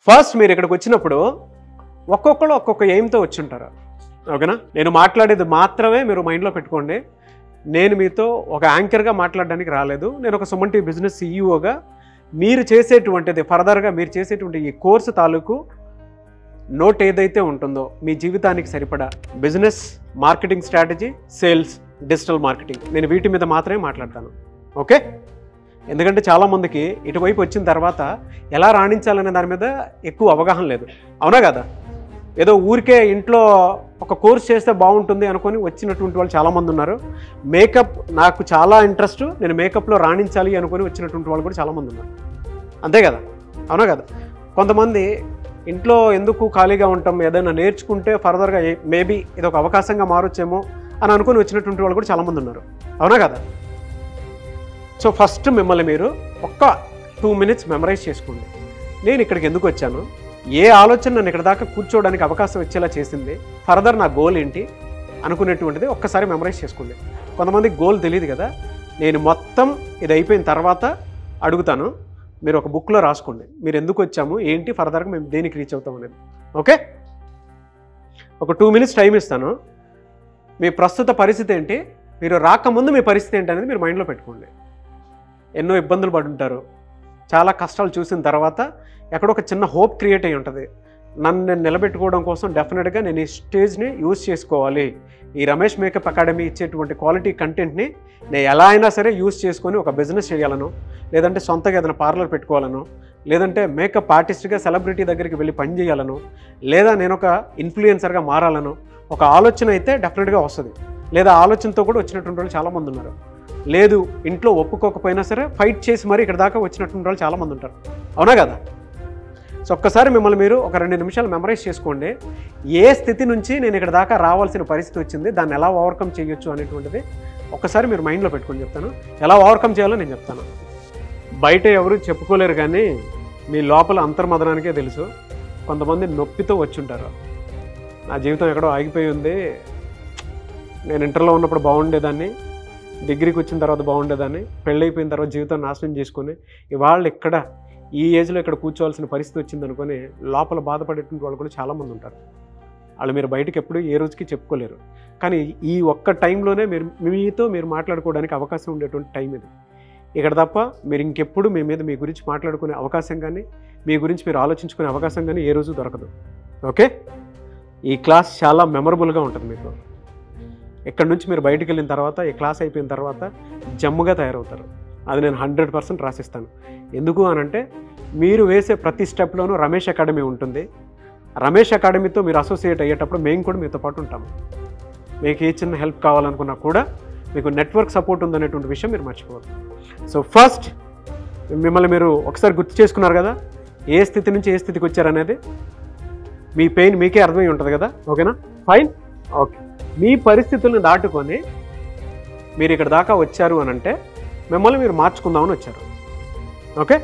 First మీరు ఇక్కడికి వచ్చినప్పుడు ఒక్కొక్కరు ఒక్కొక్క ఎయిమ్తో వచ్చి ఉంటారు. ఓకేనా? నేను మాట్లాడేది మాత్రమే మీరు మైండ్లో పెట్టుకోండి. నేను మీతో ఒక యాంకర్గా మాట్లాడడానికి రాలేదు. నేను ఒక సుమన్ టీవీ బిజినెస్ సీఈఓగా మీరు చేసేటువంటిది ఫర్దర్గా మీరు చేసేటువంటి ఈ కోర్సు తాలూకు నోట్ ఏదైతే ఉంటుందో మీ జీవితానికి సరిపడా business, marketing strategy, sales, digital marketing, నేను వీటి మీద మాత్రమే మాట్లాడతాను. ఓకే? ఎందుకంటే చాలామందికి ఇటువైపు వచ్చిన తర్వాత ఎలా రాణించాలనే దాని మీద ఎక్కువ అవగాహన లేదు. అవునా కదా? ఏదో ఊరికే ఇంట్లో ఒక కోర్స్ చేస్తే బాగుంటుంది అనుకొని వచ్చినటువంటి వాళ్ళు చాలామంది ఉన్నారు. మేకప్ నాకు చాలా ఇంట్రెస్ట్, నేను మేకప్లో రాణించాలి అనుకొని వచ్చినటువంటి వాళ్ళు కూడా చాలామంది ఉన్నారు. అంతే కదా? అవునా కదా? కొంతమంది ఇంట్లో ఎందుకు ఖాళీగా ఉంటాం, ఏదైనా నేర్చుకుంటే ఫర్దర్గా మేబీ ఇది ఒక అవకాశంగా మారొచ్చేమో అని అనుకుని వచ్చినటువంటి వాళ్ళు కూడా చాలామంది ఉన్నారు. అవునా కదా? సో ఫస్ట్ మిమ్మల్ని మీరు ఒక్క 2 minutes మెమరైజ్ చేసుకోండి. నేను ఇక్కడికి ఎందుకు వచ్చాను, ఏ ఆలోచన నన్ను ఇక్కడ దాకా కూర్చోవడానికి అవకాశం వచ్చేలా చేసింది, ఫర్దర్ నా గోల్ ఏంటి అనుకునేటువంటిది ఒక్కసారి మెమరైజ్ చేసుకోండి. కొంతమందికి గోల్ తెలియదు కదా. నేను మొత్తం ఇది అయిపోయిన తర్వాత అడుగుతాను, మీరు ఒక బుక్లో రాసుకోండి మీరు ఎందుకు వచ్చాము, ఏంటి, ఫర్దర్గా మేము దేనికి రీచ్ అవుతాం అనేది. ఓకే? ఒక 2 minutes టైం ఇస్తాను. మీ ప్రస్తుత పరిస్థితి ఏంటి, మీరు రాకముందు మీ పరిస్థితి ఏంటి అనేది మీరు మైండ్లో పెట్టుకోండి. ఎన్నో ఇబ్బందులు పడుంటారు, చాలా కష్టాలు చూసిన తర్వాత ఎక్కడో ఒక చిన్న హోప్ క్రియేట్ అయ్యి ఉంటుంది. నన్ను నేను నిలబెట్టుకోవడం కోసం డెఫినెట్గా నేను ఈ స్టేజ్ని యూజ్ చేసుకోవాలి. ఈ రమేష్ మేకప్ అకాడమీ ఇచ్చేటువంటి క్వాలిటీ కంటెంట్ని నేను ఎలా అయినా సరే యూజ్ చేసుకొని ఒక బిజినెస్ చేయాలను, లేదంటే సొంతగా ఏదైనా పార్లర్ పెట్టుకోవాలను, లేదంటే మేకప్ ఆర్టిస్ట్గా సెలబ్రిటీ దగ్గరికి వెళ్ళి పని చేయాలను, లేదా నేను ఒక ఇన్ఫ్లుయెన్సర్గా మారాలను ఒక ఆలోచన అయితే డెఫినెట్గా వస్తుంది. లేదా ఆలోచనతో కూడా వచ్చినటువంటి వాళ్ళు చాలామంది ఉన్నారు. లేదు ఇంట్లో ఒప్పుకోకపోయినా సరే ఫైట్ చేసి మరి ఇక్కడ దాకా వచ్చినటువంటి వాళ్ళు చాలామంది ఉంటారు. అవునా కదా? సో ఒక్కసారి మిమ్మల్ని మీరు ఒక 2 నిమిషాలు మెమరైజ్ చేసుకోండి. ఏ స్థితి నుంచి నేను ఇక్కడ దాకా రావాల్సిన పరిస్థితి వచ్చింది, దాన్ని ఎలా ఓవర్కమ్ చేయొచ్చు అనేటువంటిది ఒక్కసారి మీరు మైండ్లో పెట్టుకొని చెప్తాను. ఎలా ఓవర్కమ్ చేయాలో నేను చెప్తాను. బయట ఎవరు చెప్పుకోలేరు కానీ మీ లోపల అంతర్మదనానికే తెలుసు. కొంతమంది నొప్పితో వచ్చి ఉంటారు. నా జీవితం ఎక్కడో ఆగిపోయి ఉంది, నేను ఇంటర్లో ఉన్నప్పుడు బాగుండేదాన్ని, డిగ్రీకి వచ్చిన తర్వాత బాగుండేదాన్ని, పెళ్ళి అయిపోయిన తర్వాత జీవితం నాశనం చేసుకొని ఇవాళ ఇక్కడ ఈ ఏజ్లో ఇక్కడ కూర్చోవాల్సిన పరిస్థితి వచ్చింది అనుకొని లోపల బాధపడేటువంటి వాళ్ళు కూడా చాలామంది ఉంటారు. వాళ్ళు మీరు బయటకు ఎప్పుడు ఏ రోజుకి చెప్పుకోలేరు. కానీ ఈ ఒక్క టైంలోనే మీతో మీరు మాట్లాడుకోవడానికి అవకాశం ఉండేటువంటి టైం ఇది. ఇక్కడ తప్ప మీరు ఇంకెప్పుడు మీ గురించి మాట్లాడుకునే అవకాశం కానీ మీ గురించి మీరు ఆలోచించుకునే అవకాశం కానీ ఏ రోజు దొరకదు. ఓకే? ఈ క్లాస్ చాలా మెమరబుల్గా ఉంటుంది మీకు. ఇక్కడ నుంచి మీరు బయటికి వెళ్ళిన తర్వాత ఈ క్లాస్ అయిపోయిన తర్వాత జమ్ముగా తయారవుతారు. అది నేను 100% రాసిస్తాను. ఎందుకు అనంటే మీరు వేసే ప్రతి స్టెప్లోనూ రమేష్ అకాడమీ ఉంటుంది. రమేష్ అకాడమీతో మీరు అసోసియేట్ అయ్యేటప్పుడు మేము కూడా మీతో పాటు ఉంటాము. మీకు ఏ చిన్న హెల్ప్ కావాలనుకున్నా కూడా మీకు నెట్వర్క్ సపోర్ట్ ఉందనేటువంటి విషయం మీరు మర్చిపోవద్దు. సో ఫస్ట్ మిమ్మల్ని మీరు ఒకసారి గుర్తు చేసుకున్నారు కదా, ఏ స్థితి నుంచి ఏ స్థితికి వచ్చారనేది. మీ పెయిన్ మీకే అర్థమై ఉంటుంది కదా. ఓకేనా? ఫైన్. ఓకే. మీ పరిస్థితులను దాటుకొని మీరు ఇక్కడ దాకా వచ్చారు అనంటే మిమ్మల్ని మీరు మార్చుకుందామని వచ్చారు. ఓకే?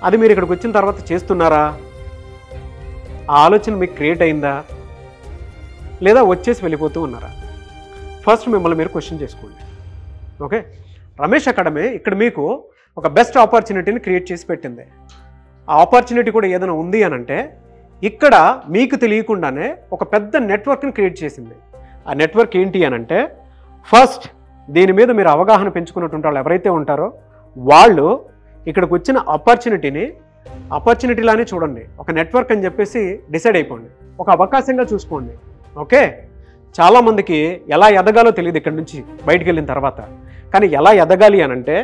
అది మీరు ఇక్కడికి వచ్చిన తర్వాత చేస్తున్నారా? ఆ ఆలోచన మీకు క్రియేట్ అయిందా, లేదా వచ్చేసి వెళ్ళిపోతూ ఉన్నారా? ఫస్ట్ మిమ్మల్ని మీరు క్వశ్చన్ చేసుకోండి. ఓకే? రమేష్ అకాడమీ ఇక్కడ మీకు ఒక బెస్ట్ ఆపర్చునిటీని క్రియేట్ చేసి పెట్టింది. ఆ ఆపర్చునిటీ కూడా ఏదైనా ఉంది అనంటే ఇక్కడ మీకు తెలియకుండానే ఒక పెద్ద నెట్వర్క్ని క్రియేట్ చేసింది. ఆ నెట్వర్క్ ఏంటి అనంటే ఫస్ట్ దీని మీద మీరు అవగాహన పెంచుకున్నటువంటి వాళ్ళు ఎవరైతే ఉంటారో వాళ్ళు ఇక్కడికి వచ్చిన ఆపర్చునిటీలానే చూడండి. ఒక నెట్వర్క్ అని చెప్పేసి డిసైడ్ అయిపోండి, ఒక అవకాశంగా చూసుకోండి. ఓకే? చాలామందికి ఎలా ఎదగాలో తెలియదు ఇక్కడ నుంచి బయటికి వెళ్ళిన తర్వాత. కానీ ఎలా ఎదగాలి అనంటే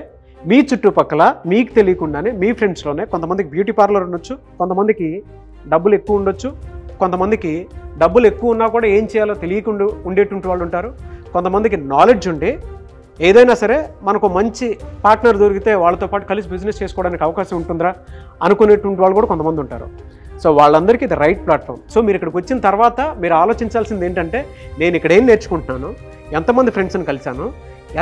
మీ చుట్టుపక్కల మీకు తెలియకుండానే మీ ఫ్రెండ్స్లోనే కొంతమందికి బ్యూటీ పార్లర్ ఉండొచ్చు, కొంతమందికి డబ్బులు ఎక్కువ ఉండొచ్చు, కొంతమందికి డబ్బులు ఎక్కువ ఉన్నా కూడా ఏం చేయాలో తెలియకుండా ఉండేటువంటి వాళ్ళు ఉంటారు. కొంతమందికి నాలెడ్జ్ ఉండి ఏదైనా సరే మనకు మంచి పార్ట్నర్ దొరికితే వాళ్ళతో పాటు కలిసి బిజినెస్ చేసుకోవడానికి అవకాశం ఉంటుందా అనుకునేటువంటి వాళ్ళు కూడా కొంతమంది ఉంటారు. సో వాళ్ళందరికీ ఇది రైట్ ప్లాట్ఫామ్. సో మీరు ఇక్కడికి వచ్చిన తర్వాత మీరు ఆలోచించాల్సింది ఏంటంటే నేను ఇక్కడ ఏం నేర్చుకుంటున్నాను, ఎంతమంది ఫ్రెండ్స్ని కలిశాను,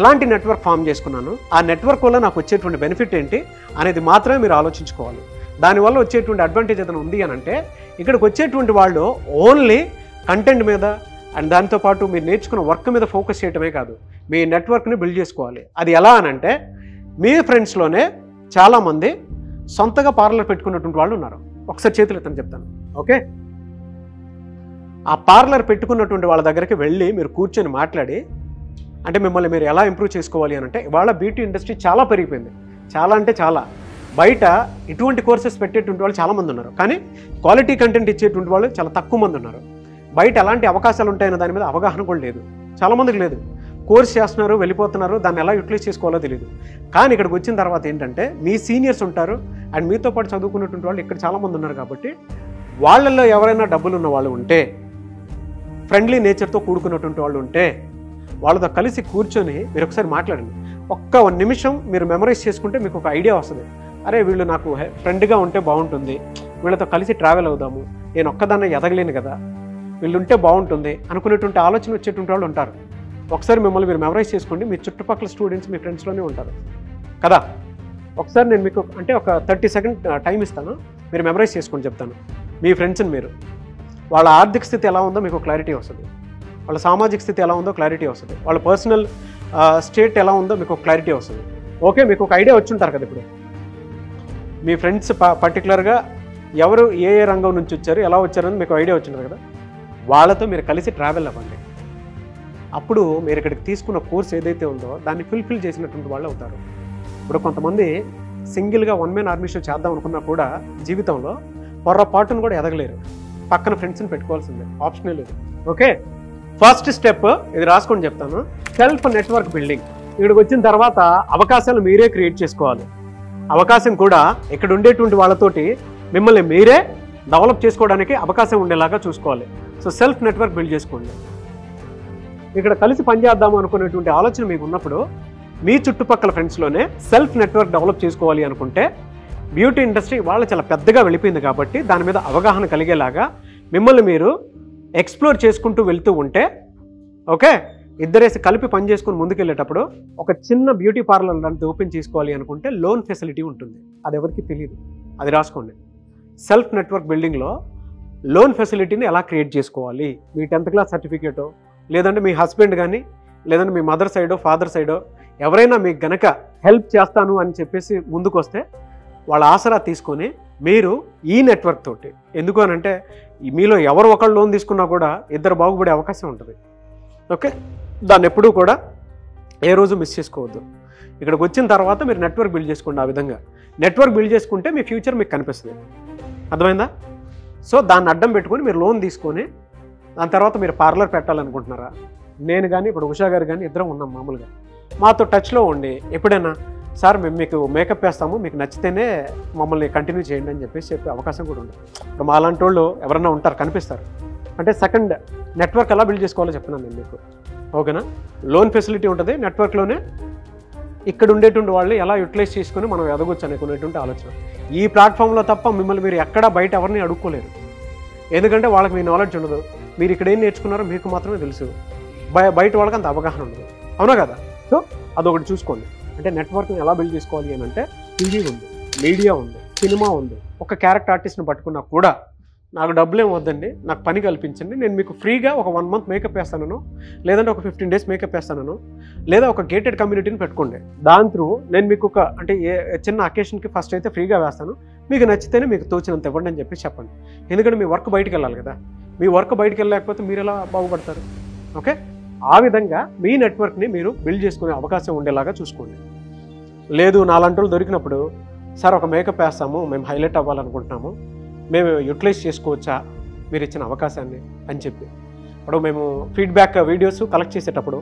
ఎలాంటి నెట్వర్క్ ఫామ్ చేసుకున్నాను, ఆ నెట్వర్క్ వల్ల నాకు వచ్చేటువంటి బెనిఫిట్ ఏంటి అనేది మాత్రమే మీరు ఆలోచించుకోవాలి. దానివల్ల వచ్చేటువంటి అడ్వాంటేజ్ ఏదైనా ఉంది అనంటే ఇక్కడికి వచ్చేటువంటి వాళ్ళు ఓన్లీ కంటెంట్ మీద అండ్ దాంతోపాటు మీరు నేర్చుకున్న వర్క్ మీద ఫోకస్ చేయటమే కాదు, మీ నెట్వర్క్ని బిల్డ్ చేసుకోవాలి. అది ఎలా అనంటే మీ ఫ్రెండ్స్లోనే చాలామంది సొంతగా పార్లర్ పెట్టుకున్నటువంటి వాళ్ళు ఉన్నారు. ఒకసారి చేతులు ఎత్తని చెప్తాను. ఓకే, ఆ పార్లర్ పెట్టుకున్నటువంటి వాళ్ళ దగ్గరికి వెళ్ళి మీరు కూర్చొని మాట్లాడి, అంటే మిమ్మల్ని మీరు ఎలా ఇంప్రూవ్ చేసుకోవాలి అని అంటే, ఇవాళ బ్యూటీ ఇండస్ట్రీ చాలా పెరిగిపోయింది. చాలా అంటే చాలా. బయట ఇటువంటి కోర్సెస్ పెట్టేటువంటి వాళ్ళు చాలామంది ఉన్నారు, కానీ క్వాలిటీ కంటెంట్ ఇచ్చేటువంటి వాళ్ళు చాలా తక్కువ మంది ఉన్నారు. బయట ఎలాంటి అవకాశాలు ఉంటాయన్న దాని మీద అవగాహన కూడా లేదు, చాలామందికి లేదు. కోర్స్ చేస్తున్నారు, వెళ్ళిపోతున్నారు, దాన్ని ఎలా యూటిలైజ్ చేసుకోవాలో తెలియదు. కానీ ఇక్కడికి వచ్చిన తర్వాత ఏంటంటే, మీ సీనియర్స్ ఉంటారు అండ్ మీతో పాటు చదువుకున్నటువంటి వాళ్ళు ఇక్కడ చాలామంది ఉన్నారు. కాబట్టి వాళ్ళల్లో ఎవరైనా డబ్బులు ఉన్న వాళ్ళు ఉంటే, ఫ్రెండ్లీ నేచర్తో కూడుకున్నటువంటి వాళ్ళు ఉంటే, వాళ్ళతో కలిసి కూర్చొని మీరు ఒకసారి మాట్లాడండి. ఒక్క 1 నిమిషం మీరు మెమరైజ్ చేసుకుంటే మీకు ఒక ఐడియా వస్తుంది. అరే వీళ్ళు నాకు ఫ్రెండ్గా ఉంటే బాగుంటుంది, వీళ్ళతో కలిసి ట్రావెల్ అవుదాము, నేను ఒక్కదాన్ని ఎదగలేను కదా, వీళ్ళు ఉంటే బాగుంటుంది అనుకునేటువంటి ఆలోచన వచ్చేటువంటి వాళ్ళు ఉంటారు. ఒకసారి మిమ్మల్ని మీరు మెమరైజ్ చేసుకోండి. మీ చుట్టుపక్కల స్టూడెంట్స్ మీ ఫ్రెండ్స్లోనే ఉంటారు కదా. ఒకసారి నేను మీకు అంటే ఒక 30 సెకండ్ టైం ఇస్తాను, మీరు మెమరైజ్ చేసుకొని చెప్తాను. మీ ఫ్రెండ్స్ని మీరు, వాళ్ళ ఆర్థిక స్థితి ఎలా ఉందో మీకు క్లారిటీ వస్తుంది, వాళ్ళ సామాజిక స్థితి ఎలా ఉందో క్లారిటీ వస్తుంది, వాళ్ళ పర్సనల్ స్టేట్ ఎలా ఉందో మీకు క్లారిటీ వస్తుంది. ఓకే, మీకు ఒక ఐడియా వచ్చి ఉంటారు కదా. ఇప్పుడు మీ ఫ్రెండ్స్ పర్టికులర్గా ఎవరు ఏ ఏ రంగం నుంచి వచ్చారు, ఎలా వచ్చారని మీకు ఐడియా వచ్చింటారు కదా. వాళ్ళతో మీరు కలిసి ట్రావెల్ అవ్వండి. అప్పుడు మీరు ఇక్కడికి తీసుకున్న కోర్స్ ఏదైతే ఉందో దాన్ని ఫుల్ఫిల్ చేసినటువంటి వాళ్ళు అవుతారు. ఇప్పుడు కొంతమంది సింగిల్గా 1 man ఆర్మీ షో చేద్దాం అనుకున్నా కూడా జీవితంలో పొర్రపాటును కూడా ఎదగలేరు. పక్కన ఫ్రెండ్స్ని పెట్టుకోవాల్సిందే, ఆప్షనే లేదు. ఓకే, ఫస్ట్ స్టెప్ ఇది రాసుకొని చెప్తాను, సెల్ఫ్ నెట్వర్క్ బిల్డింగ్. ఇక్కడికి వచ్చిన తర్వాత అవకాశాలు మీరే క్రియేట్ చేసుకోవాలి. అవకాశం కూడా ఇక్కడ ఉండేటువంటి వాళ్ళతోటి మిమ్మల్ని మీరే డెవలప్ చేసుకోవడానికి అవకాశం ఉండేలాగా చూసుకోవాలి. సో సెల్ఫ్ నెట్వర్క్ బిల్డ్ చేసుకోండి. ఇక్కడ కలిసి పనిచేద్దాము అనుకునేటువంటి ఆలోచన మీకు ఉన్నప్పుడు మీ చుట్టుపక్కల ఫ్రెండ్స్లోనే సెల్ఫ్ నెట్వర్క్ డెవలప్ చేసుకోవాలి అనుకుంటే, బ్యూటీ ఇండస్ట్రీ వాళ్ళు చాలా పెద్దగా వెళ్ళిపోయింది కాబట్టి దాని మీద అవగాహన కలిగేలాగా మిమ్మల్ని మీరు ఎక్స్ప్లోర్ చేసుకుంటూ వెళ్తూ ఉంటే, ఓకే, ఇద్దరేసి కలిపి పని చేసుకుని ముందుకెళ్ళేటప్పుడు ఒక చిన్న బ్యూటీ పార్లర్ లాంటిది ఓపెన్ చేసుకోవాలి అనుకుంటే లోన్ ఫెసిలిటీ ఉంటుంది. అది ఎవరికి తెలియదు, అది రాసుకోండి. సెల్ఫ్ నెట్వర్క్ బిల్డింగ్లో లోన్ ఫెసిలిటీని ఎలా క్రియేట్ చేసుకోవాలి, మీ 10th క్లాస్ సర్టిఫికేటో, లేదంటే మీ హస్బెండ్ కానీ, లేదంటే మీ మదర్ సైడో ఫాదర్ సైడో ఎవరైనా మీకు గనక హెల్ప్ చేస్తాను అని చెప్పేసి ముందుకు వస్తే వాళ్ళ ఆసరా తీసుకొని మీరు ఈ నెట్వర్క్ తోటి, ఎందుకు అని అంటే మీలో ఎవరు ఒకళ్ళు లోన్ తీసుకున్నా కూడా ఇద్దరు బాగుపడే అవకాశం ఉంటుంది. ఓకే, దాన్ని ఎప్పుడూ కూడా ఏ రోజు మిస్ చేసుకోవద్దు. ఇక్కడికి వచ్చిన తర్వాత మీరు నెట్వర్క్ బిల్డ్ చేసుకోండి. ఆ విధంగా నెట్వర్క్ బిల్డ్ చేసుకుంటే మీ ఫ్యూచర్ మీకు కనిపిస్తుంది. అర్థమైందా? సో దాన్ని అడ్డం పెట్టుకొని మీరు లోన్ తీసుకొని దాని తర్వాత మీరు పార్లర్ పెట్టాలనుకుంటున్నారా? నేను కానీ ఇప్పుడు ఉషా గారు కానీ ఇద్దరం ఉన్నాం. మామూలుగా మాతో టచ్లో ఉండి ఎప్పుడైనా సార్ మేము మీకు మేకప్ వేస్తాము, మీకు నచ్చితేనే మమ్మల్ని కంటిన్యూ చేయండి అని చెప్పే అవకాశం కూడా ఉంటుంది. ఇప్పుడు మా లాంటి వాళ్ళు ఎవరన్నా ఉంటారు, కనిపిస్తారు. అంటే సెకండ్ నెట్వర్క్ ఎలా బిల్డ్ చేసుకోవాలో చెప్తున్నాను నేను మీకు. ఓకేనా? లోన్ ఫెసిలిటీ ఉంటుంది, నెట్వర్క్లోనే ఇక్కడ ఉండేటువంటి వాళ్ళు ఎలా యూటిలైజ్ చేసుకొని మనం ఎదగొచ్చు అనుకునేటువంటి ఆలోచన. ఈ ప్లాట్ఫామ్లో తప్ప మిమ్మల్ని మీరు ఎక్కడా బయట ఎవరిని అడుక్కోలేరు. ఎందుకంటే వాళ్ళకి మీ నాలెడ్జ్ ఉండదు. మీరు ఇక్కడ ఏం నేర్చుకున్నారో మీకు మాత్రమే తెలుసు, బయట వాళ్ళకి అంత అవగాహన ఉండదు. అవునా కదా? సో అదొకటి చూసుకోండి. అంటే నెట్వర్క్ని ఎలా బిల్డ్ చేసుకోవాలి అని అంటే టీవీ ఉంది, మీడియా ఉంది, సినిమా ఉంది. ఒక క్యారెక్టర్ ఆర్టిస్ట్ని పట్టుకున్నా కూడా నాకు డబ్బులు ఏం వద్దండి, నాకు పని కల్పించండి, నేను మీకు ఫ్రీగా ఒక 1 month మేకప్ వేస్తాను, లేదంటే ఒక 15 days మేకప్ వేస్తాను, లేదా ఒక గేటెడ్ కమ్యూనిటీని పెట్టుకోండి. దాని త్రూ నేను మీకు ఒక అంటే చిన్న అకేషన్కి ఫస్ట్ అయితే ఫ్రీగా వేస్తాను, మీకు నచ్చితేనే మీకు తోచినంత ఇవ్వండి అని చెప్పి చెప్పండి. ఎందుకంటే మీ వర్క్ బయటికి వెళ్ళాలి కదా. మీ వర్క్ బయటికి వెళ్ళలేకపోతే మీరు ఎలా బాగుపడతారు? ఓకే, ఆ విధంగా మీ నెట్వర్క్ని మీరు బిల్డ్ చేసుకునే అవకాశం ఉండేలాగా చూసుకోండి. లేదు నాలంటూ దొరికినప్పుడు సార్ ఒక మేకప్ వేస్తాము, మేము హైలైట్ అవ్వాలనుకుంటున్నాము, మేము యూటిలైజ్ చేసుకోవచ్చా మీరు ఇచ్చిన అవకాశాన్ని అని చెప్పి, ఇప్పుడు మేము ఫీడ్బ్యాక్ వీడియోస్ కలెక్ట్ చేసేటప్పుడు,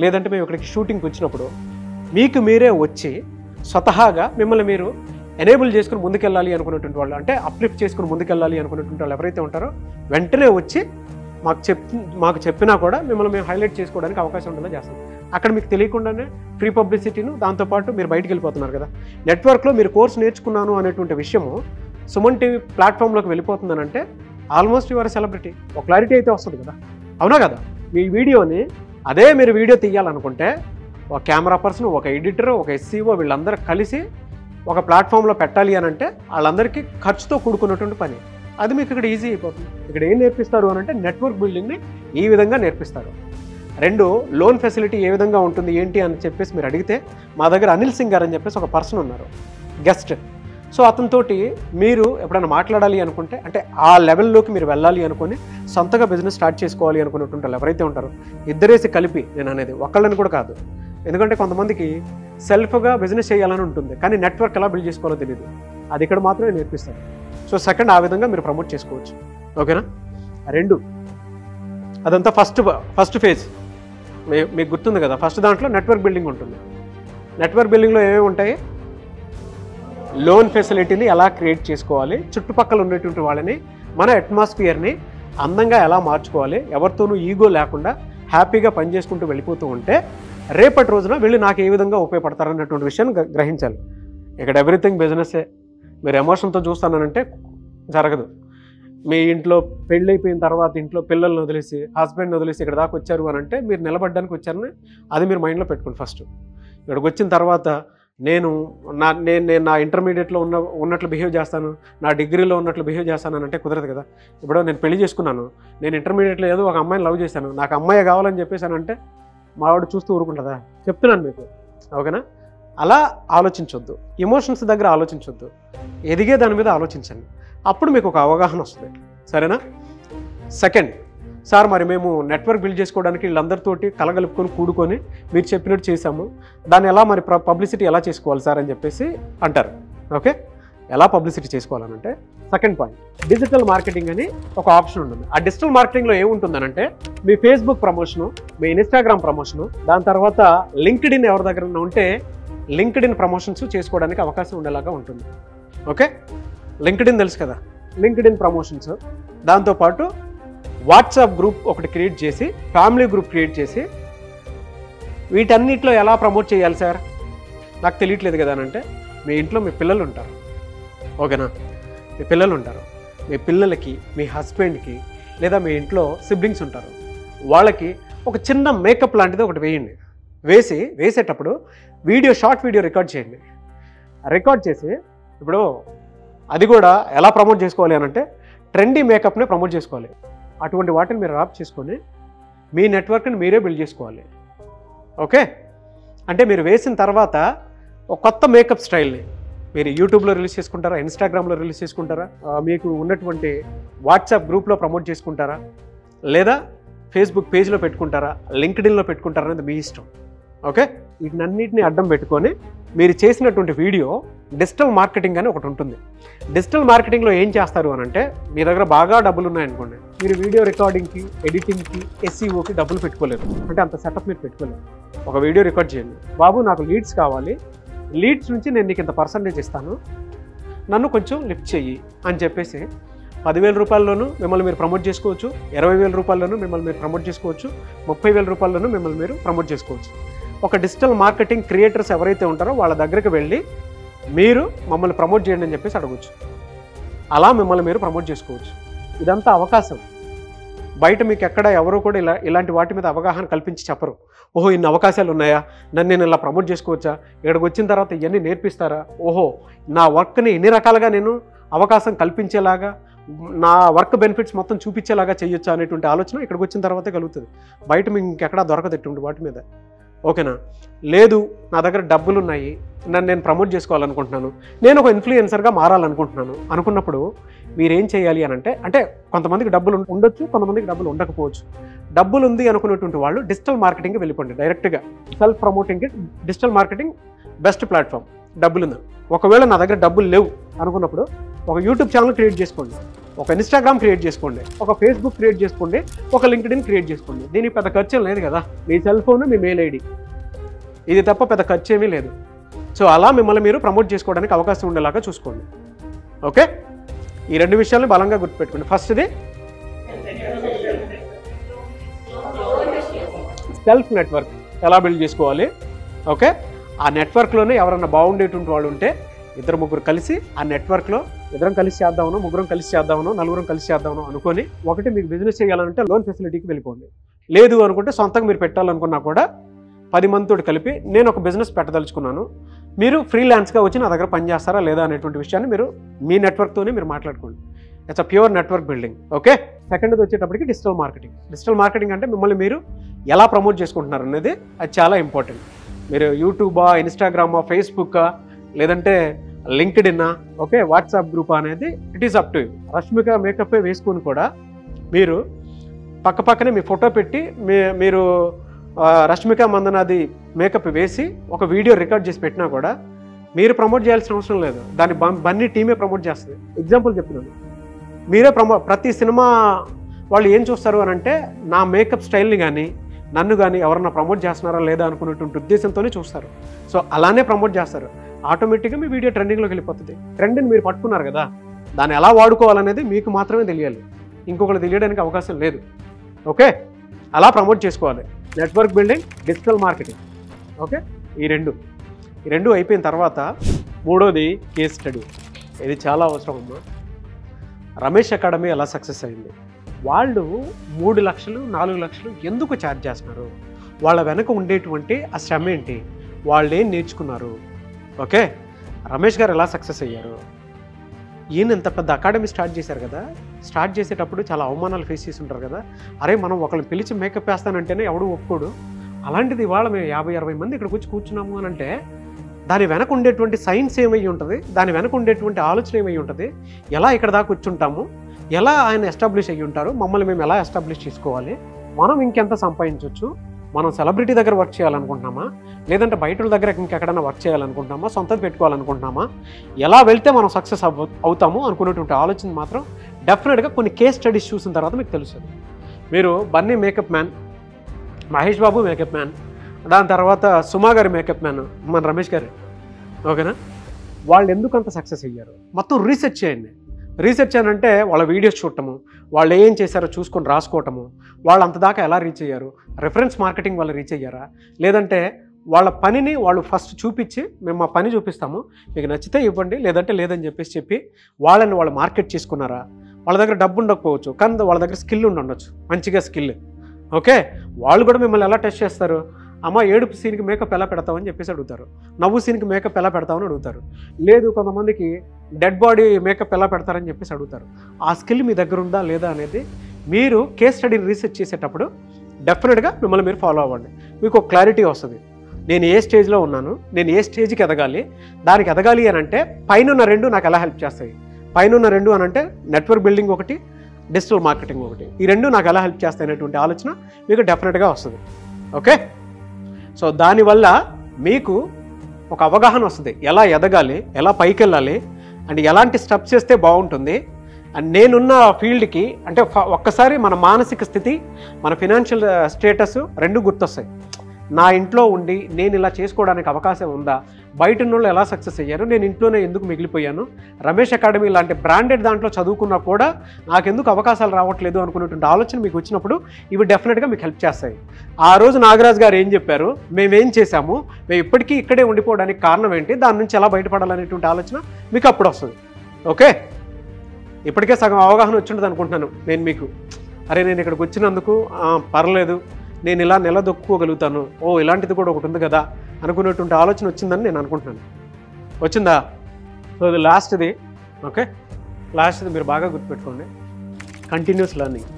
లేదంటే మేము ఇక్కడికి షూటింగ్కి వచ్చినప్పుడు మీకు మీరే వచ్చి స్వతహాగా మిమ్మల్ని మీరు ఎనేబుల్ చేసుకుని ముందుకెళ్ళాలి అనుకునేటువంటి వాళ్ళు, అంటే అప్లిఫ్ట్ చేసుకుని ముందుకెళ్ళాలి అనుకునేటువంటి వాళ్ళు ఎవరైతే ఉంటారో వెంటనే వచ్చి మాకు చెప్పినా కూడా మిమ్మల్ని మేము హైలైట్ చేసుకోవడానికి అవకాశం ఉండేలా చేస్తాం. అక్కడ మీకు తెలియకుండానే ఫ్రీ పబ్లిసిటీను దాంతోపాటు మీరు బయటికి వెళ్ళిపోతున్నారు కదా. నెట్వర్క్లో మీరు కోర్స్ నేర్చుకున్నాను అనేటువంటి విషయము సుమన్ టీవీ ప్లాట్ఫామ్లోకి వెళ్ళిపోతుందని అంటే ఆల్మోస్ట్ యువర్ సెలబ్రిటీ, ఒక క్లారిటీ అయితే వస్తుంది కదా. అవునా కదా? మీ వీడియోని అదే మీరు వీడియో తీయాలనుకుంటే ఒక కెమెరా పర్సన్, ఒక ఎడిటర్, ఒక SEO వీళ్ళందరూ కలిసి ఒక ప్లాట్ఫామ్లో పెట్టాలి అని అంటే వాళ్ళందరికీ ఖర్చుతో కూడుకున్నటువంటి పని. అది మీకు ఇక్కడ ఈజీ అయిపోతుంది. ఇక్కడ ఏం నేర్పిస్తారు అని అంటే నెట్వర్క్ బిల్డింగ్ని ఈ విధంగా నేర్పిస్తారు. 2 లోన్ ఫెసిలిటీ ఏ విధంగా ఉంటుంది ఏంటి అని చెప్పేసి మీరు అడిగితే మా దగ్గర అనిల్ సింగ్ గారు అని చెప్పేసి ఒక పర్సన్ ఉన్నారు, గెస్ట్. సో అతనితోటి మీరు ఎప్పుడైనా మాట్లాడాలి అనుకుంటే, అంటే ఆ లెవెల్లోకి మీరు వెళ్ళాలి అనుకుని సొంతగా బిజినెస్ స్టార్ట్ చేసుకోవాలి అనుకున్నట్టు ఎవరైతే ఉంటారో ఇద్దరేసి కలిపి, నేను అనేది ఒకళ్ళని కూడా కాదు, ఎందుకంటే కొంతమందికి సెల్ఫ్గా బిజినెస్ చేయాలని ఉంటుంది కానీ నెట్వర్క్ ఎలా బిల్డ్ చేసుకోవాలో తెలియదు, అది ఇక్కడ మాత్రమే నేర్పిస్తారు. సో సెకండ్ ఆ విధంగా మీరు ప్రమోట్ చేసుకోవచ్చు. ఓకేనా? 2 అదంతా ఫస్ట్ ఫేజ్. మీకు గుర్తుంది కదా, ఫస్ట్ దాంట్లో నెట్వర్క్ బిల్డింగ్ ఉంటుంది. నెట్వర్క్ బిల్డింగ్లో ఏమేమి ఉంటాయి? లోన్ ఫెసిలిటీని ఎలా క్రియేట్ చేసుకోవాలి, చుట్టుపక్కల ఉన్నటువంటి వాళ్ళని, మన అట్మాస్ఫియర్ని అందంగా ఎలా మార్చుకోవాలి, ఎవరితోనూ ఈగో లేకుండా హ్యాపీగా పనిచేసుకుంటూ వెళ్ళిపోతూ ఉంటే రేపటి రోజున వీళ్ళు నాకు ఏ విధంగా ఉపయోగపడతారన్నటువంటి విషయాన్ని గ్రహించాలి. ఇక్కడ ఎవ్రీథింగ్ బిజినెస్సే. మీరు ఎమోషన్తో చూస్తానంటే జరగదు. మీ ఇంట్లో పెళ్ళైపోయిన తర్వాత ఇంట్లో పిల్లల్ని వదిలేసి, హస్బెండ్ని వదిలేసి ఇక్కడ దాకా వచ్చారు అని అంటే మీరు నిలబడడానికి వచ్చారని అది మీరు మైండ్లో పెట్టుకోండి. ఫస్ట్ ఇక్కడికి వచ్చిన తర్వాత నేను నా ఇంటర్మీడియట్లో ఉన్నట్లు బిహేవ్ చేస్తాను, నా డిగ్రీలో ఉన్నట్లు బిహేవ్ చేస్తాను అంటే కుదరదు కదా. ఇప్పుడు నేను పెళ్లి చేసుకున్నాను, నేను ఇంటర్మీడియట్లో ఏదో ఒక అమ్మాయిని లవ్ చేశాను, నాకు అమ్మాయి కావాలని చెప్పేసానంటే మా వాడు చూస్తూ ఊరుకుంటుందా? చెప్తున్నాను మీకు. ఓకేనా? అలా ఆలోచించొద్దు, ఎమోషన్స్ దగ్గర ఆలోచించొద్దు, ఎదిగే దాని మీద ఆలోచించండి. అప్పుడు మీకు ఒక అవగాహన వస్తుంది. సరేనా? సెకండ్, సార్ మరి మేము నెట్వర్క్ బిల్డ్ చేసుకోవడానికి వీళ్ళందరితోటి కలగలుపుకొని కూడుకొని మీరు చెప్పినట్టు చేశాము, దాన్ని ఎలా మరి పబ్లిసిటీ ఎలా చేసుకోవాలి సార్ అని చెప్పేసి అంటారు. ఓకే, ఎలా పబ్లిసిటీ చేసుకోవాలనంటే సెకండ్ పాయింట్, డిజిటల్ మార్కెటింగ్ అని ఒక ఆప్షన్ ఉంటుంది. ఆ డిజిటల్ మార్కెటింగ్లో ఏముంటుందనంటే మీ ఫేస్బుక్ ప్రమోషను, మీ ఇన్స్టాగ్రామ్ ప్రమోషను, దాని తర్వాత లింక్డ్ఇన్ ఎవరి దగ్గర ఉంటే లింక్డ్ఇన్ ప్రమోషన్స్ చేసుకోవడానికి అవకాశం ఉండేలాగా ఉంటుంది. ఓకే, లింక్డ్ఇన్ తెలుసు కదా, లింక్డ్ఇన్ ప్రమోషన్స్, దాంతోపాటు వాట్సాప్ గ్రూప్ ఒకటి క్రియేట్ చేసి, ఫ్యామిలీ గ్రూప్ క్రియేట్ చేసి, వీటన్నిటిలో ఎలా ప్రమోట్ చేయాలి సార్ నాకు తెలియట్లేదు కదా అని అంటే మీ ఇంట్లో మీ పిల్లలు ఉంటారు. ఓకేనా? మీ పిల్లలు ఉంటారు, మీ పిల్లలకి, మీ హస్బెండ్కి, లేదా మీ ఇంట్లో సిబ్లింగ్స్ ఉంటారు, వాళ్ళకి ఒక చిన్న మేకప్ లాంటిది ఒకటి వేయండి. వేసేటప్పుడు షార్ట్ వీడియో రికార్డ్ చేయండి. రికార్డ్ చేసి ఇప్పుడు అది కూడా ఎలా ప్రమోట్ చేసుకోవాలి అని అంటే ట్రెండీ మేకప్ని ప్రమోట్ చేసుకోవాలి. అటువంటి వాటిని మీరు రాప్ చేసుకొని మీ నెట్వర్క్ని మీరే బిల్డ్ చేసుకోవాలి. ఓకే, అంటే మీరు వేసిన తర్వాత ఒక కొత్త మేకప్ స్టైల్ని మీరు యూట్యూబ్లో రిలీజ్ చేసుకుంటారా, ఇన్స్టాగ్రామ్లో రిలీజ్ చేసుకుంటారా, మీకు ఉన్నటువంటి వాట్సాప్ గ్రూప్లో ప్రమోట్ చేసుకుంటారా, లేదా ఫేస్బుక్ పేజ్లో పెట్టుకుంటారా, లింక్డ్ఇన్లో పెట్టుకుంటారా అనేది మీ ఇష్టం. ఓకే, వీటినన్నింటినీ అడ్డం పెట్టుకొని మీరు చేసినటువంటి వీడియో డిజిటల్ మార్కెటింగ్ అని ఒకటి ఉంటుంది. డిజిటల్ మార్కెటింగ్లో ఏం చేస్తారు అని అంటే మీ దగ్గర బాగా డబ్బులు ఉన్నాయనుకోండి, మీరు వీడియో రికార్డింగ్కి, ఎడిటింగ్కి, SEOకి డబ్బులు పెట్టుకోలేరు, అంటే అంత సెటప్ మీరు పెట్టుకోలేరు. ఒక వీడియో రికార్డ్ చేయండి, బాబు నాకు లీడ్స్ కావాలి, లీడ్స్ నుంచి నేను నీకు ఇంత పర్సంటేజ్ ఇస్తాను, నన్ను కొంచెం లిఫ్ట్ చెయ్యి అని చెప్పేసి 10,000 రూపాయల్లోనూ మిమ్మల్ని మీరు ప్రమోట్ చేసుకోవచ్చు, 20,000 రూపాయల్లోనూ మిమ్మల్ని మీరు ప్రమోట్ చేసుకోవచ్చు, 30,000 రూపాయల్లోనూ మిమ్మల్ని మీరు ప్రమోట్ చేసుకోవచ్చు. ఒక డిజిటల్ మార్కెటింగ్ క్రియేటర్స్ ఎవరైతే ఉంటారో వాళ్ళ దగ్గరికి వెళ్ళి మీరు మమ్మల్ని ప్రమోట్ చేయండి అని చెప్పేసి అడగచ్చు. అలా మిమ్మల్ని మీరు ప్రమోట్ చేసుకోవచ్చు. ఇదంతా అవకాశం. బయట మీకు ఎక్కడ ఎవరు కూడా ఇలాంటి వాటి మీద అవగాహన కల్పించి చెప్పరు. ఓహో ఇన్ని అవకాశాలు ఉన్నాయా, నన్ను నేను ఇలా ప్రమోట్ చేసుకోవచ్చా, ఇక్కడికి వచ్చిన తర్వాత ఇవన్నీ నేర్పిస్తారా, ఓహో నా వర్క్ని ఎన్ని రకాలుగా నేను అవకాశం కల్పించేలాగా, నా వర్క్ బెనిఫిట్స్ మొత్తం చూపించేలాగా చేయొచ్చా అనేటువంటి ఆలోచన ఇక్కడికి వచ్చిన తర్వాతే కలుగుతుంది. బయట మీకు ఇంకెక్కడా దొరకదు ఇటువంటి వాటి మీద. ఓకేనా? లేదు నా దగ్గర డబ్బులు ఉన్నాయి, నన్ను నేను ప్రమోట్ చేసుకోవాలనుకుంటున్నాను, నేను ఒక ఇన్ఫ్లుయెన్సర్గా మారాలనుకుంటున్నాను అనుకున్నప్పుడు మీరేం చేయాలి అని అంటే కొంతమందికి డబ్బులు ఉండొచ్చు, కొంతమందికి డబ్బులు ఉండకపోవచ్చు. డబ్బులు ఉంది అనుకున్నటువంటి వాళ్ళు డిజిటల్ మార్కెటింగ్కి వెళ్ళిపోండి డైరెక్ట్గా. సెల్ఫ్ ప్రమోటింగ్కి డిజిటల్ మార్కెటింగ్ బెస్ట్ ప్లాట్ఫామ్. డబ్బులు ఉంది. ఒకవేళ నా దగ్గర డబ్బులు లేవు అనుకున్నప్పుడు ఒక యూట్యూబ్ ఛానల్ క్రియేట్ చేసుకోండి, ఒక ఇన్స్టాగ్రామ్ క్రియేట్ చేసుకోండి, ఒక ఫేస్బుక్ క్రియేట్ చేసుకోండి, ఒక లింక్డ్ఇన్ క్రియేట్ చేసుకోండి. దీనికి పెద్ద ఖర్చు లేదు కదా, మీ సెల్ ఫోన్, మీ మెయిల్ ఐడి, ఇది తప్ప పెద్ద ఖర్చు ఏమీ లేదు. సో అలా మిమ్మల్ని మీరు ప్రమోట్ చేసుకోవడానికి అవకాశం ఉండేలాగా చూసుకోండి. ఓకే, ఈ 2 విషయాలను బలంగా గుర్తుపెట్టుకోండి. ఫస్ట్ది సెల్ఫ్ నెట్వర్క్ ఎలా బిల్డ్ చేసుకోవాలి. ఓకే, ఆ నెట్వర్క్లోనే ఎవరన్నా బాగుండేటువంటి వాళ్ళు ఉంటే 2-3 కలిసి ఆ నెట్వర్క్లో ఇద్దరం కలిసి చేద్దామనో, ముగ్గురం కలిసి చేద్దామనో, నలుగురం కలిసి చేద్దామనో అనుకొని ఒకటి మీకు బిజినెస్ చేయాలంటే లోన్ ఫెసిలిటీకి వెళ్ళిపోండి. లేదు అనుకుంటే సొంతంగా మీరు పెట్టాలనుకున్నా కూడా 10 మందితో కలిపి నేను ఒక బిజినెస్ పెట్టదలుచుకున్నాను, మీరు ఫ్రీలాన్స్గా వచ్చి నా దగ్గర పని చేస్తారా లేదా అనేటువంటి విషయాన్ని మీరు మీ నెట్వర్క్తోనే మీరు మాట్లాడుకోండి. It's a pure network building. Okay, సెకండ్ది వచ్చేటప్పటికి డిజిటల్ మార్కెటింగ్. డిజిటల్ మార్కెటింగ్ అంటే మిమ్మల్ని మీరు ఎలా ప్రమోట్ చేసుకుంటున్నారు అనేది అది చాలా ఇంపార్టెంట్. మీరు యూట్యూబా, ఇన్స్టాగ్రామా, ఫేస్బుక్కా, లేదంటే లింక్డ్ఇన్, ఓకే, వాట్సాప్ గ్రూప్ అనేది it is up to you. Rashmika makeup వేసుకుని కూడా మీరు పక్కనే మీ ఫోటో పెట్టి మీరు రష్మిక మందనాది మేకప్ వేసి ఒక వీడియో రికార్డ్ చేసి పెట్టినా కూడా మీరు ప్రమోట్ చేయాల్సిన అవసరం లేదు. దాన్ని బన్నీ టీమే ప్రమోట్ చేస్తుంది. ఎగ్జాంపుల్ చెప్తున్నాను, మీరే ప్రతి సినిమా వాళ్ళు ఏం చూస్తారు అని అంటే నా మేకప్ స్టైల్ని కానీ నన్ను కానీ ఎవరన్నా ప్రమోట్ చేస్తున్నారా లేదా అనుకునేటువంటి ఉద్దేశంతోనే చూస్తారు. సో అలానే ప్రమోట్ చేస్తారు. ఆటోమేటిక్గా మీ వీడియో ట్రెండింగ్లోకి వెళ్ళిపోతుంది. ట్రెండ్ని మీరు పట్టుకున్నారు కదా, దాన్ని ఎలా వాడుకోవాలనేది మీకు మాత్రమే తెలియాలి, ఇంకొకరు తెలియడానికి అవకాశం లేదు. ఓకే, అలా ప్రమోట్ చేసుకోవాలి. Network building, digital marketing, okay, ఈ రెండు అయిపోయిన తర్వాత మూడోది కేస్ స్టడీ. ఇది చాలా అవసరం అమ్మా. రమేష్ అకాడమీ ఎలా సక్సెస్ అయింది, వాళ్ళు 3 లక్షలు 4 లక్షలు ఎందుకు ఛార్జ్ చేస్తున్నారు, వాళ్ళ వెనక ఉండేటువంటి ఆ శ్రమ ఏంటి, వాళ్ళు ఏం నేర్చుకున్నారు, ఓకే, రమేష్ గారు ఎలా సక్సెస్ అయ్యారు. ఈయన ఇంత పెద్ద అకాడమీ స్టార్ట్ చేశారు కదా, స్టార్ట్ చేసేటప్పుడు చాలా అవమానాలు ఫేస్ చేసి ఉంటారు కదా. అరే మనం ఒకరిని పిలిచి మేకప్ వేస్తానంటేనే ఎవడు ఒప్పుకోడు, అలాంటిది ఇవాళ మేము 50-60 మంది ఇక్కడ కూర్చున్నాము అని అంటే దాని వెనక ఉండేటువంటి సైన్స్ ఏమై ఉంటుంది, దాని వెనక ఉండేటువంటి ఆలోచన ఏమై ఉంటుంది, ఎలా ఇక్కడ దాకా కూర్చుంటాము, ఎలా ఆయన ఎస్టాబ్లిష్ అయ్యి ఉంటారు, మమ్మల్ని మేము ఎలా ఎస్టాబ్లిష్ చేసుకోవాలి, మనం ఇంకెంత సంపాదించవచ్చు, మనం సెలబ్రిటీ దగ్గర వర్క్ చేయాలనుకుంటున్నామా, లేదంటే బయట దగ్గర ఇంకెక్కడైనా వర్క్ చేయాలనుకుంటున్నామా, సొంతది పెట్టుకోవాలనుకుంటున్నామా, ఎలా వెళ్తే మనం సక్సెస్ అవుతాము అనుకునేటువంటి ఆలోచన మాత్రం డెఫినెట్గా కొన్ని కేస్ స్టడీస్ చూసిన తర్వాత మీకు తెలుస్తుంది. మీరు Bunny makeup man, Mahesh Babu makeup man, దాని తర్వాత సుమా గారి మేకప్ మ్యాన్ మన రమేష్ గారు, ఓకేనా, వాళ్ళు ఎందుకు అంత సక్సెస్ అయ్యారు మొత్తం రీసెర్చ్ చేయండి. రీసెర్చ్ అని అంటే వాళ్ళ వీడియోస్ చూడటము, వాళ్ళు ఏం చేశారో చూసుకొని రాసుకోవటము, వాళ్ళు అంత దాకా ఎలా రీచ్ అయ్యారు, రెఫరెన్స్ మార్కెటింగ్ వాళ్ళు రీచ్ అయ్యారా, లేదంటే వాళ్ళ పనిని వాళ్ళు ఫస్ట్ చూపించి మేము మా పని చూపిస్తాము మీకు నచ్చితే ఇవ్వండి లేదంటే లేదని చెప్పి వాళ్ళని వాళ్ళు మార్కెట్ చేసుకున్నారా. వాళ్ళ దగ్గర డబ్బు ఉండకపోవచ్చు కానీ వాళ్ళ దగ్గర స్కిల్ ఉండొచ్చు, మంచిగా స్కిల్, ఓకే. వాళ్ళు కూడా మిమ్మల్ని ఎలా టెస్ట్ చేస్తారు, అమ్మ ఏడుపు సీన్కి మేకప్ ఎలా పెడతామని చెప్పేసి అడుగుతారు, నవ్వు సీన్కి మేకప్ ఎలా పెడతామని అడుగుతారు, లేదు కొంతమందికి డెడ్ బాడీ మేకప్ ఎలా పెడతారని చెప్పేసి అడుగుతారు. ఆ స్కిల్ మీ దగ్గర ఉందా లేదా అనేది మీరు కేస్ స్టడీని రీసెర్చ్ చేసేటప్పుడు డెఫినెట్గా మిమ్మల్ని మీరు ఫాలో అవ్వండి. మీకు ఒక క్లారిటీ వస్తుంది, నేను ఏ స్టేజ్లో ఉన్నాను, నేను ఏ స్టేజ్కి ఎదగాలి, దానికి ఎదగాలి అని అంటే పైన 2 నాకు ఎలా హెల్ప్ చేస్తాయి, పైన 2 అని అంటే నెట్వర్క్ బిల్డింగ్ ఒకటి, డిజిటల్ మార్కెటింగ్ ఒకటి, ఈ 2 నాకు ఎలా హెల్ప్ చేస్తాయి అనేటువంటి ఆలోచన మీకు డెఫినెట్గా వస్తుంది. ఓకే, సో దానివల్ల మీకు ఒక అవగాహన వస్తుంది, ఎలా ఎదగాలి, ఎలా పైకి వెళ్ళాలి అండ్ ఎలాంటి స్టెప్స్ చేస్తే బాగుంటుంది. అండ్ నేనున్న ఫీల్డ్కి అంటే ఒక్కసారి మన మానసిక స్థితి, మన ఫినాన్షియల్ స్టేటస్ 2 గుర్తొస్తాయి. నా ఇంట్లో ఉండి నేను ఇలా చేసుకోవడానికి అవకాశం ఉందా, బయట వాళ్ళు ఎలా సక్సెస్ అయ్యారు, నేను ఇంట్లోనే ఎందుకు మిగిలిపోయాను, రమేష్ అకాడమీ లాంటి బ్రాండెడ్ దాంట్లో చదువుకున్నా కూడా నాకెందుకు అవకాశాలు రావట్లేదు అనుకునేటువంటి ఆలోచన మీకు వచ్చినప్పుడు ఇవి డెఫినెట్గా మీకు హెల్ప్ చేస్తాయి. ఆ రోజు నాగరాజ్ గారు ఏం చెప్పారు, మేమేం చేశాము, మేము ఇప్పటికీ ఇక్కడే ఉండిపోవడానికి కారణం ఏంటి, దాని నుంచి ఎలా బయటపడాలనేటువంటి ఆలోచన మీకు అప్పుడు వస్తుంది. ఓకే, ఇప్పటికే సగం అవగాహన వచ్చిండదు అనుకుంటున్నాను నేను మీకు. అరే నేను ఇక్కడికి వచ్చినందుకు పర్లేదు, నేను ఇలా నిలదొక్కుకోగలుగుతాను, ఓ ఇలాంటిది కూడా ఒకటి ఉంది కదా అనుకునేటువంటి ఆలోచన వచ్చిందని నేను అనుకుంటున్నాను. వచ్చిందా? సో ఇది లాస్ట్ది. ఓకే, లాస్ట్ది మీరు బాగా గుర్తుపెట్టుకోండి, కంటిన్యూస్ లెర్నింగ్.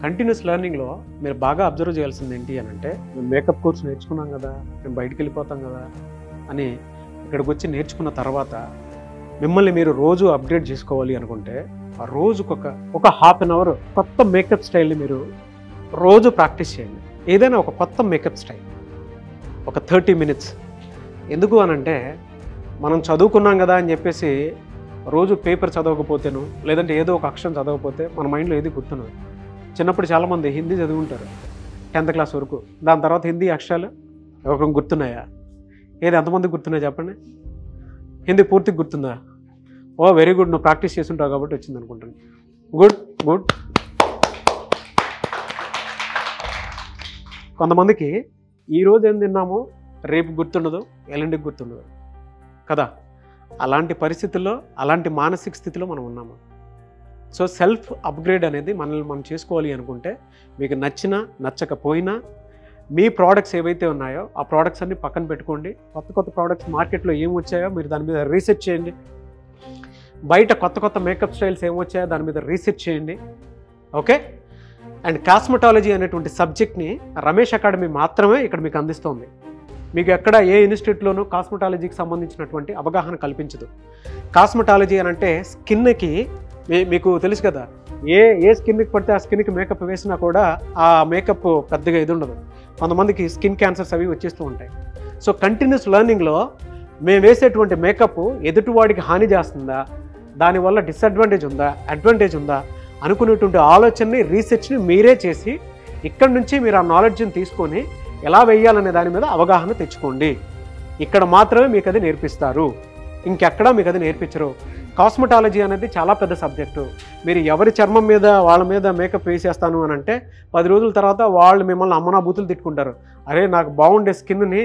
కంటిన్యూస్ లెర్నింగ్లో మీరు బాగా అబ్జర్వ్ చేయాల్సింది ఏంటి అని అంటే, మేము మేకప్ కోర్స్ నేర్చుకున్నాం కదా, మేము బయటికి వెళ్ళిపోతాం కదా అని ఇక్కడికి వచ్చి నేర్చుకున్న తర్వాత మిమ్మల్ని మీరు రోజు అప్గ్రేడ్ చేసుకోవాలి అనుకుంటే ఆ రోజుకొక ½ అన్ అవర్ కొత్త మేకప్ స్టైల్ని మీరు రోజు ప్రాక్టీస్ చేయండి. ఏదైనా ఒక కొత్త మేకప్ స్టైల్ ఒక 30 minutes. ఎందుకు అనంటే మనం చదువుకున్నాం కదా అని చెప్పేసి రోజు పేపర్ చదవకపోతేను లేదంటే ఏదో ఒక అక్షరం చదవకపోతే మన మైండ్లో ఏది గుర్తున్నది. చిన్నప్పుడు చాలామంది హిందీ చదువుకుంటారు 10th క్లాస్ వరకు, దాని తర్వాత హిందీ అక్షరాలు ఎవరికి గుర్తున్నాయా? ఏది ఎంతమందికి గుర్తున్నాయి చెప్పండి? హిందీ పూర్తిగా గుర్తుందా? ఓ వెరీ గుడ్, నువ్వు ప్రాక్టీస్ చేస్తుంటావు కాబట్టి వచ్చింది అనుకుంటాను. Good good. కొంతమందికి ఈరోజు ఏం తిన్నామో రేపు గుర్తుండదు, ఎల్లుండికి గుర్తుండదు కదా. అలాంటి పరిస్థితుల్లో, అలాంటి మానసిక స్థితిలో మనం ఉన్నాము. సో సెల్ఫ్ అప్గ్రేడ్ అనేది మనల్ని మనం చేసుకోవాలి అనుకుంటే మీకు నచ్చినా నచ్చకపోయినా మీ ప్రోడక్ట్స్ ఏవైతే ఉన్నాయో ఆ ప్రోడక్ట్స్ అన్ని పక్కన పెట్టుకోండి. కొత్త ప్రోడక్ట్స్ మార్కెట్లో ఏం వచ్చాయో మీరు దాని మీద రీసెర్చ్ చేయండి. బయట కొత్త మేకప్ స్టైల్స్ ఏం వచ్చాయో దాని మీద రీసెర్చ్ చేయండి. ఓకే, అండ్ కాస్మెటాలజీ అనేటువంటి సబ్జెక్ట్ని రమేష్ అకాడమీ మాత్రమే ఇక్కడ మీకు అందిస్తుంది. మీకు ఎక్కడ ఏ ఇన్స్టిట్యూట్లోనూ కాస్మెటాలజీకి సంబంధించినటువంటి అవగాహన కల్పించదు. కాస్మెటాలజీ అని అంటే స్కిన్కి మీకు తెలుసు కదా, ఏ స్కిన్కి పడితే ఆ స్కిన్కి మేకప్ వేసినా కూడా ఆ మేకప్ పెద్దగా ఇది ఉండదు. కొంతమందికి స్కిన్ క్యాన్సర్స్ అవి వచ్చేస్తూ ఉంటాయి. సో కంటిన్యూస్ లెర్నింగ్లో మేము వేసేటువంటి మేకప్ ఎదుటివాడికి హాని చేస్తుందా, దానివల్ల డిసడ్వాంటేజ్ ఉందా, అడ్వాంటేజ్ ఉందా అనుకునేటువంటి ఆలోచనని, రీసెర్చ్ని మీరే చేసి ఇక్కడ నుంచి మీరు ఆ నాలెడ్జ్ని తీసుకొని ఎలా వేయాలనే దాని మీద అవగాహన తెచ్చుకోండి. ఇక్కడ మాత్రమే మీకు అది నేర్పిస్తారు, ఇంకెక్కడా మీకు అది నేర్పించరు. కాస్మెటాలజీ అనేది చాలా పెద్ద సబ్జెక్టు. మీరు ఎవరి చర్మం మీద వాళ్ళ మీద మేకప్ వేసేస్తాను అని అంటే 10 రోజుల తర్వాత వాళ్ళు మిమ్మల్ని అమ్మనా బూతులు తిట్టుకుంటారు. అరే నాకు బాగుండే స్కిన్ని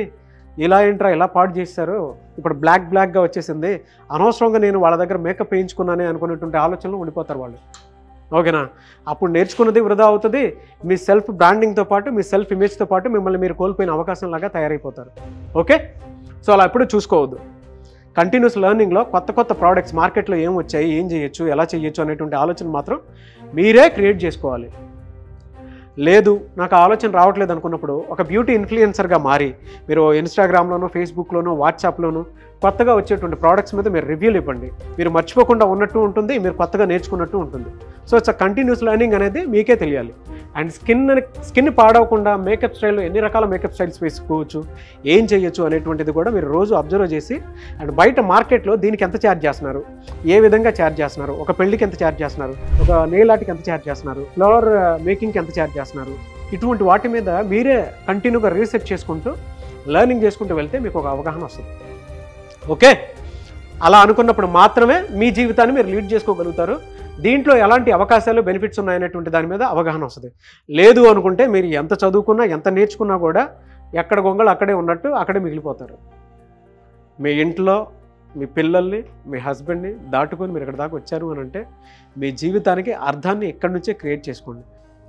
ఇలా ఏంట్రా ఇలా పాడు చేస్తారు, ఇప్పుడు బ్లాక్గా వచ్చేసింది, అనవసరంగా నేను వాళ్ళ దగ్గర మేకప్ వేయించుకున్నానే అనుకునేటువంటి ఆలోచనలు ఉండిపోతారు వాళ్ళు. ఓకేనా? అప్పుడు నేర్చుకున్నది వృధా అవుతుంది. మీ సెల్ఫ్ బ్రాండింగ్తో పాటు, మీ సెల్ఫ్ ఇమేజ్తో పాటు మిమ్మల్ని మీరు కోల్పోయిన అవకాశంలాగా తయారైపోతారు. ఓకే? సో అలా ఎప్పుడు చూసుకోవద్దు. కంటిన్యూస్ లెర్నింగ్లో కొత్త ప్రోడక్ట్స్ మార్కెట్లో ఏం వచ్చాయి, ఏం చేయొచ్చు, ఎలా చేయొచ్చు అనేటువంటి ఆలోచన మాత్రం మీరే క్రియేట్ చేసుకోవాలి. లేదు నాకు ఆలోచన రావట్లేదు అనుకున్నప్పుడు ఒక బ్యూటీ ఇన్ఫ్లుయెన్సర్గా మారి మీరు ఇన్స్టాగ్రామ్లోనూ, ఫేస్బుక్లోనూ, వాట్సాప్లోనూ కొత్తగా వచ్చేటువంటి ప్రోడక్ట్స్ మీద మీరు రివ్యూలు ఇవ్వండి. మీరు మర్చిపోకుండా ఉన్నట్టు ఉంటుంది, మీరు కొత్తగా నేర్చుకున్నట్టు ఉంటుంది. సో ఇట్స్ కంటిన్యూస్ లెర్నింగ్ అనేది మీకే తెలియాలి. అండ్ స్కిన్ పాడవకుండా మేకప్ స్టైల్లో ఎన్ని రకాల మేకప్ స్టైల్స్ వేసుకోవచ్చు, ఏం చేయొచ్చు అనేటువంటిది కూడా మీరు రోజు అబ్జర్వ్ చేసి, అండ్ బయట మార్కెట్లో దీనికి ఎంత ఛార్జ్ చేస్తున్నారు, ఏ విధంగా ఛార్జ్ చేస్తున్నారు, ఒక పెళ్లికి ఎంత ఛార్జ్ చేస్తున్నారు, ఒక నెయిల్ ఆర్ట్కి ఎంత ఛార్జ్ చేస్తున్నారు, ఫ్లవర్ మేకింగ్కి ఎంత ఛార్జ్ చేస్తున్నారు, ఇటువంటి వాటి మీద మీరే కంటిన్యూగా రీసెర్చ్ చేసుకుంటూ లెర్నింగ్ చేసుకుంటూ వెళ్తే మీకు ఒక అవగాహన వస్తుంది. ఓకే? అలా అనుకున్నప్పుడు మాత్రమే మీ జీవితాన్ని మీరు లీడ్ చేసుకోగలుగుతారు. దీంట్లో ఎలాంటి అవకాశాలు, బెనిఫిట్స్ ఉన్నాయనేటువంటి దాని మీద అవగాహన వస్తుంది. లేదు అనుకుంటే మీరు ఎంత చదువుకున్నా, ఎంత నేర్చుకున్నా కూడా ఎక్కడ గొంగళి అక్కడే ఉన్నట్టు అక్కడే మిగిలిపోతారు. మీ ఇంట్లో మీ పిల్లల్ని, మీ హస్బెండ్ని దాటుకొని మీరు ఇక్కడ దాకా వచ్చారు అని అంటే మీ జీవితానికి అర్థాన్ని ఇక్కడి నుంచే క్రియేట్ చేసుకోండి.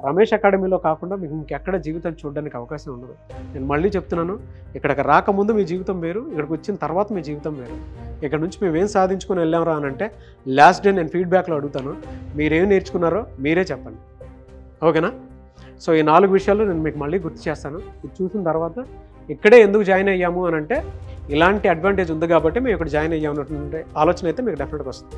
రమేష్ అకాడమీలో కాకుండా మీకు ఇంకెక్కడ జీవితం చూడడానికి అవకాశం ఉండదు. నేను మళ్ళీ చెప్తున్నాను, ఇక్కడికి రాకముందు మీ జీవితం వేరు, ఇక్కడికి వచ్చిన తర్వాత మీ జీవితం వేరు. ఇక్కడ నుంచి మేము ఏం సాధించుకుని వెళ్ళామరా అని అంటే లాస్ట్ డే నేను ఫీడ్బ్యాక్లో అడుగుతాను, మీరేం నేర్చుకున్నారో మీరే చెప్పండి. ఓకేనా? సో ఈ 4 విషయాలు నేను మీకు మళ్ళీ గుర్తు చేస్తాను. ఇది చూసిన తర్వాత ఇక్కడే ఎందుకు జాయిన్ అయ్యాము అని అంటే ఇలాంటి అడ్వాంటేజ్ ఉంది కాబట్టి మేము ఇక్కడ జాయిన్ అయ్యామన్నటువంటి ఆలోచన అయితే మీకు డెఫినెట్గా వస్తుంది.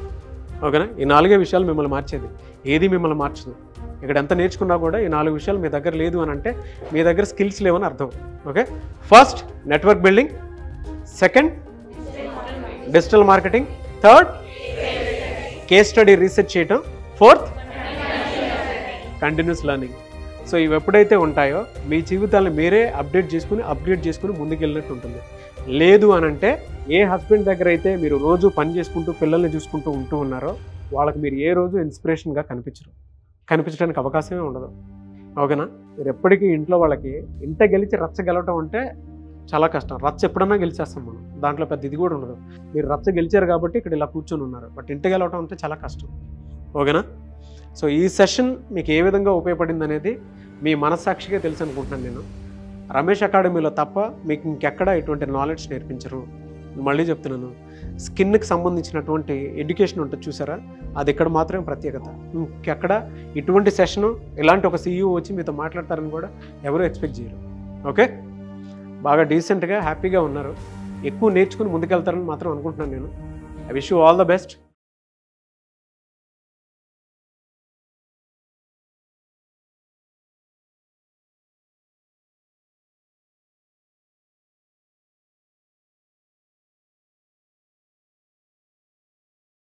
ఓకేనా? ఈ 4 విషయాలు మిమ్మల్ని మార్చేది, ఏది మిమ్మల్ని మార్చదు. ఇక్కడ ఎంత నేర్చుకున్నా కూడా ఈ 4 విషయాలు మీ దగ్గర లేదు అని అంటే మీ దగ్గర స్కిల్స్ లేవని అర్థం. Okay? First network building, second digital marketing, third case study research చేయటం, ఫోర్త్ కంటిన్యూస్ లెర్నింగ్. సో ఇవి ఎప్పుడైతే ఉంటాయో మీ జీవితాన్ని మీరే అప్డేట్ చేసుకుని ముందుకెళ్ళినట్టు ఉంటుంది. లేదు అని అంటే ఏ హస్బెండ్ దగ్గర అయితే మీరు రోజు పని చేసుకుంటూ పిల్లల్ని చూసుకుంటూ ఉంటూ ఉన్నారో వాళ్ళకి మీరు ఏ రోజు ఇన్స్పిరేషన్గా కనిపించడానికి అవకాశమే ఉండదు. ఓకేనా? మీరు ఎప్పటికీ ఇంట్లో వాళ్ళకి ఇంట గెలిచి రచ్చ గెలవటం అంటే చాలా కష్టం. రచ్చ ఎప్పుడన్నా గెలిచేస్తాం మనం, దాంట్లో పెద్ద ఇది కూడా ఉండదు. మీరు రచ్చ గెలిచారు కాబట్టి ఇక్కడ ఇలా కూర్చొని ఉన్నారు, బట్ ఇంట గెలవటం అంటే చాలా కష్టం. ఓకేనా? సో ఈ సెషన్ మీకు ఏ విధంగా ఉపయోగపడింది అనేది మీ మనస్సాక్షిగా తెలుసు అనుకుంటున్నాను నేను. రమేష్ అకాడమీలో తప్ప మీకు ఇంకెక్కడ ఇటువంటి నాలెడ్జ్ నేర్పించరు. మళ్ళీ చెప్తున్నాను, స్కిన్కి సంబంధించినటువంటి ఎడ్యుకేషన్ ఉంటుంది చూసారా, అది ఇక్కడ మాత్రమే ప్రత్యేకత. ఇంకెక్కడ ఇటువంటి సెషను, ఇలాంటి ఒక CEO వచ్చి మీతో మాట్లాడతారని కూడా ఎవరు ఎక్స్పెక్ట్ చేయరు. ఓకే? బాగా డీసెంట్గా హ్యాపీగా ఉన్నారు, ఎక్కువ నేర్చుకుని ముందుకెళ్తారని మాత్రం అనుకుంటున్నాను నేను. I wish you all the best.